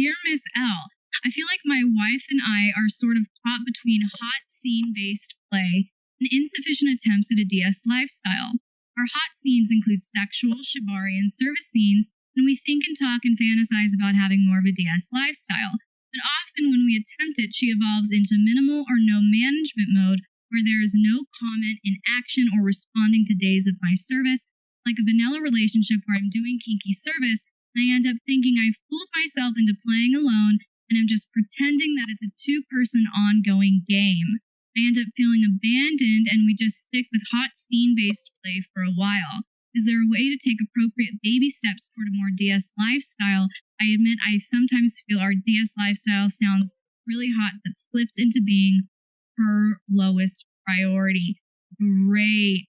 Dear Miss L, I feel like my wife and I are sort of caught between hot scene-based play and insufficient attempts at a DS lifestyle. Our hot scenes include sexual, shibari, and service scenes, and we think and talk and fantasize about having more of a DS lifestyle. But often when we attempt it, she evolves into minimal or no management mode, where there is no comment in action or responding to days of my service, like a vanilla relationship where I'm doing kinky service, and I end up thinking I've fooled myself into playing alone, and I'm just pretending that it's a two-person ongoing game. I end up feeling abandoned, and we just stick with hot scene-based play for a while. Is there a way to take appropriate baby steps toward a more DS lifestyle? I admit I sometimes feel our DS lifestyle sounds really hot, but slips into being her lowest priority. Great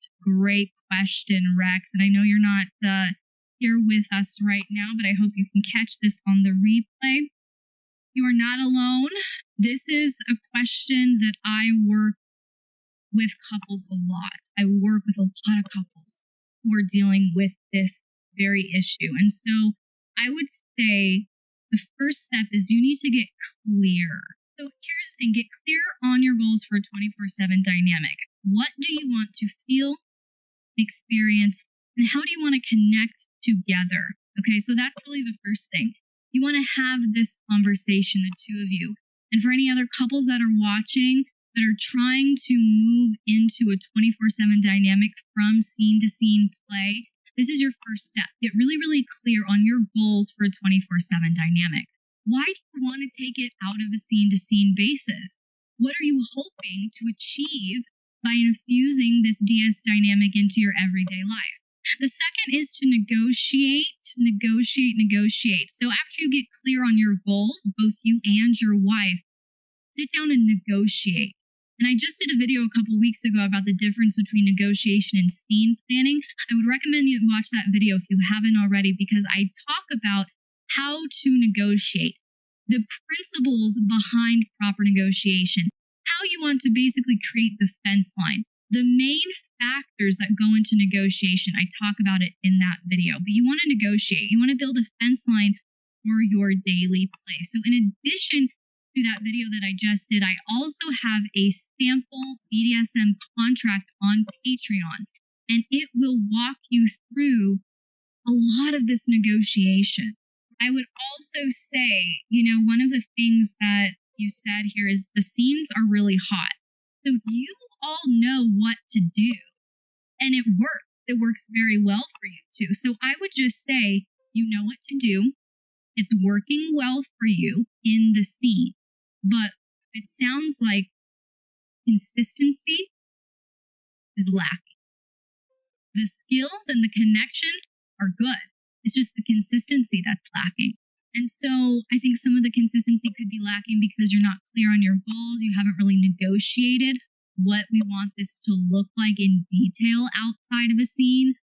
question, Rex. And I know you're not here with us right now, but I hope you can catch this on the replay. You are not alone. This is a question that I work with couples a lot. I work with a lot of couples who are dealing with this very issue. And so I would say the first step is you need to get clear. So here's the thing, get clear on your goals for a 24/7 dynamic. What do you want to feel, experience, and how do you want to connect together? Okay, so that's really the first thing. You want to have this conversation, the two of you. And for any other couples that are watching that are trying to move into a 24/7 dynamic from scene to scene play, this is your first step. Get really clear on your goals for a 24/7 dynamic. Why do you want to take it out of a scene to scene basis? What are you hoping to achieve by infusing this DS dynamic into your everyday life? The second is to negotiate. So after you get clear on your goals, both you and your wife, sit down and negotiate. And I just did a video a couple weeks ago about the difference between negotiation and scene planning. I would recommend you watch that video if you haven't already, because I talk about how to negotiate, the principles behind proper negotiation, how you want to basically create the fence line. The main factors that go into negotiation, I talk about it in that video, but you want to negotiate. You want to build a fence line for your daily play. So in addition to that video that I just did, I also have a sample BDSM contract on Patreon, and it will walk you through a lot of this negotiation. I would also say, one of the things that you said here is the scenes are really hot. So you all know what to do, and it works. It works very well for you too. So I would just say, you know what to do. It's working well for you in the scene, but it sounds like consistency is lacking. The skills and the connection are good. It's just the consistency that's lacking. And so I think some of the consistency could be lacking because you're not clear on your goals. You haven't really negotiated what we want this to look like in detail outside of a scene.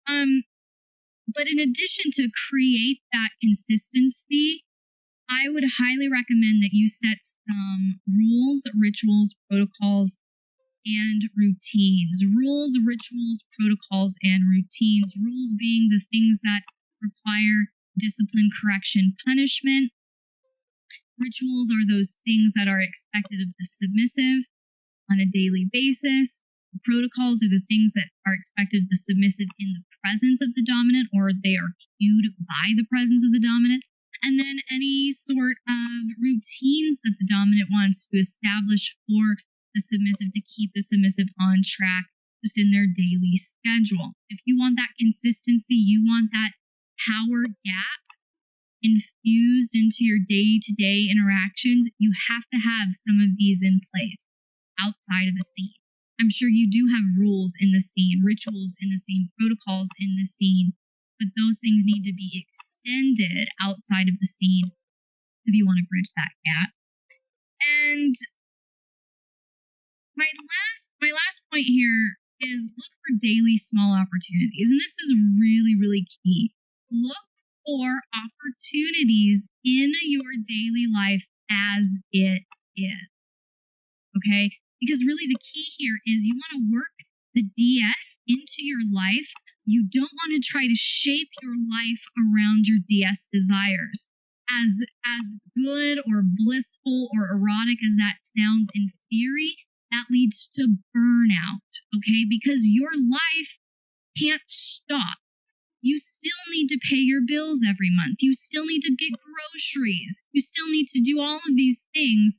But in addition to create that consistency, I would highly recommend that you set some rules, rituals, protocols, and routines. Rules, rituals, protocols, and routines. Rules being the things that require discipline, correction, punishment. Rituals are those things that are expected of the submissive on a daily basis. Protocols are the things that are expected of the submissive in the presence of the dominant, or they are cued by the presence of the dominant. And then any sort of routines that the dominant wants to establish for the submissive to keep the submissive on track just in their daily schedule. If you want that consistency, you want that power gap infused into your day-to-day interactions, you have to have some of these in place outside of the scene. I'm sure you do have rules in the scene, rituals in the scene, protocols in the scene, but those things need to be extended outside of the scene if you want to bridge that gap. And my last point here is look for daily small opportunities. And this is really key. Look for opportunities in your daily life as it is. Okay? Because really the key here is you want to work the DS into your life. You don't want to try to shape your life around your DS desires. as good or blissful or erotic as that sounds in theory, that leads to burnout, okay? Because your life can't stop. You still need to pay your bills every month. You still need to get groceries. You still need to do all of these things.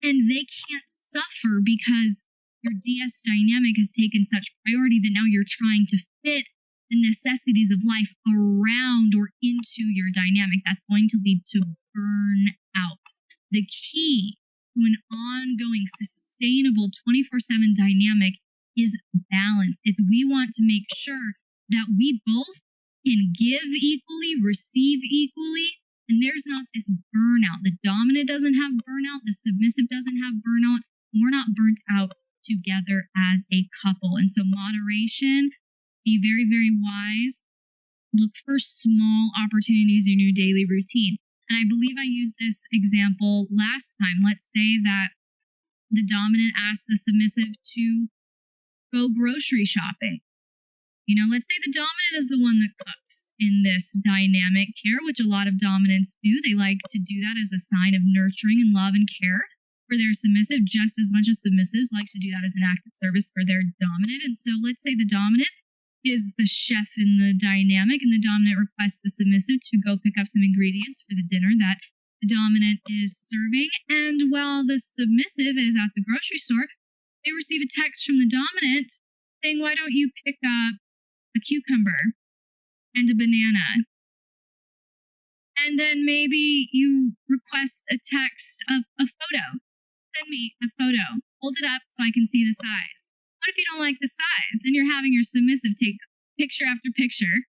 And they can't suffer because your DS dynamic has taken such priority that now you're trying to fit the necessities of life around or into your dynamic. That's going to lead to burnout. The key to an ongoing, sustainable 24/7 dynamic is balance. It's we want to make sure that we both can give equally, receive equally, and there's not this burnout. The dominant doesn't have burnout, the submissive doesn't have burnout. We're not burnt out together as a couple. And so moderation, be very, very wise. Look for small opportunities in your daily routine. And I believe I used this example last time. Let's say that the dominant asks the submissive to go grocery shopping. Let's say the dominant is the one that cooks in this dynamic here, which a lot of dominants do. They like to do that as a sign of nurturing and love and care for their submissive, just as much as submissives like to do that as an act of service for their dominant. And so let's say the dominant is the chef in the dynamic, and the dominant requests the submissive to go pick up some ingredients for the dinner that the dominant is serving. And while the submissive is at the grocery store, they receive a text from the dominant saying, "Why don't you pick up a cucumber and a banana?" And then maybe you request a text of a photo. Send me a photo. Hold it up so I can see the size. What if you don't like the size? Then you're having your submissive take picture after picture,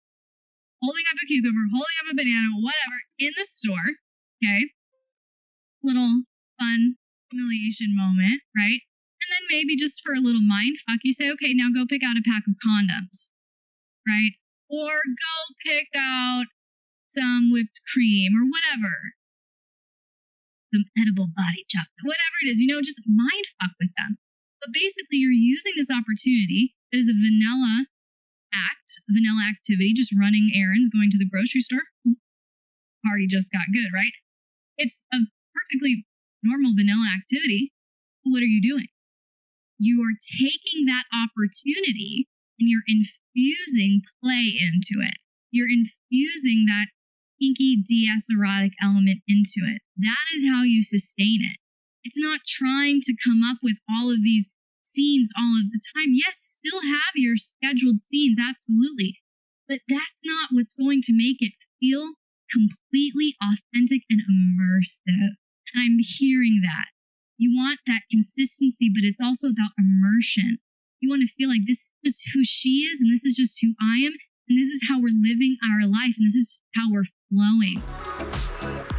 holding up a cucumber, holding up a banana, whatever, in the store, okay? Little fun humiliation moment, right? And then maybe just for a little mind fuck, you say, "Okay, now go pick out a pack of condoms." Right? Or go pick out some whipped cream or whatever. Some edible body chocolate, whatever it is, just mind fuck with them. But basically, you're using this opportunity that is a vanilla activity, just running errands, going to the grocery store. Party just got good, right? It's a perfectly normal vanilla activity. But what are you doing? You are taking that opportunity and you're infusing play into it. You're infusing that kinky DS erotic element into it. That is how you sustain it. It's not trying to come up with all of these scenes all of the time. Yes, still have your scheduled scenes, absolutely. But that's not what's going to make it feel completely authentic and immersive. And I'm hearing that. You want that consistency, but it's also about immersion. You want to feel like this is just who she is, and this is just who I am, and this is how we're living our life, and this is how we're flowing.